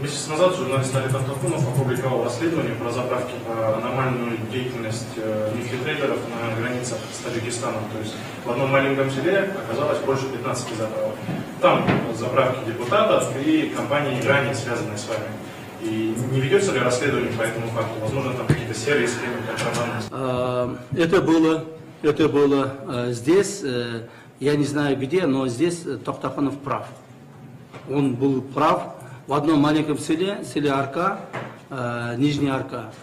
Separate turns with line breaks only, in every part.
Месяц назад журналист Олег Автофунов опубликовал расследование про заправки, по аномальную деятельность нефтетрейдеров на границах с Таджикистаном. То есть в одном маленьком селе оказалось больше 15 заправок. Там заправки депутатов и компании ранее связанные с вами. И не ведется ли расследование по этому факту? Возможно, там какие-то серые схемы контрабанды?
Это было здесь, я не знаю где, но здесь Токтаханов прав. Он был прав. В одном маленьком селе Арка, Нижняя Арка,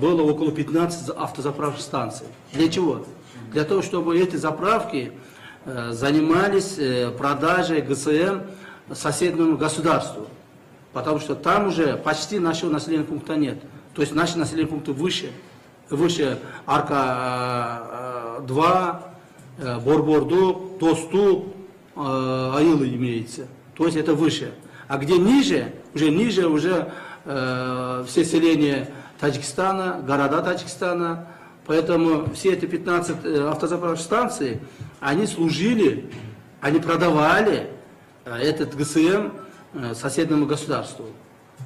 было около 15 автозаправочных станций. Для чего? Для того, чтобы эти заправки занимались продажей ГСМ соседнему государству. Потому что там уже почти нашего населенного пункта нет. То есть наши населенные пункты выше Арка 2, Борбордук, Тосту, Аилы имеется. То есть это выше. А где ниже, уже все селения Таджикистана, города Таджикистана. Поэтому все эти 15 автозаправочных станций, они служили, они продавали этот ГСМ соседнему государству.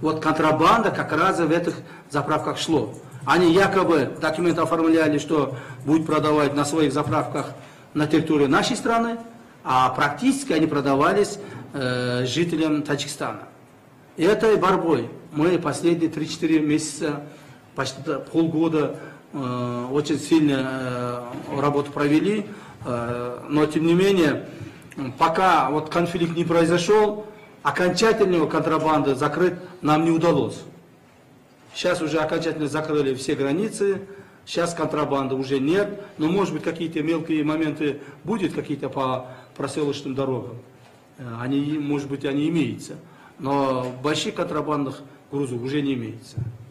Вот контрабанда как раз в этих заправках шло. Они якобы документы оформляли, что будут продавать на своих заправках на территории нашей страны, а практически они продавались жителям Таджикистана. И этой борьбой мы последние 3-4 месяца, почти полгода очень сильно работу провели, но тем не менее, пока вот конфликт не произошел, окончательного контрабанды закрыть нам не удалось. Сейчас уже окончательно закрыли все границы, сейчас контрабанды уже нет, но может быть какие-то мелкие моменты будут, какие-то по проселочным дорогам. Они, может быть, они имеются, но больших контрабандных грузов уже не имеется.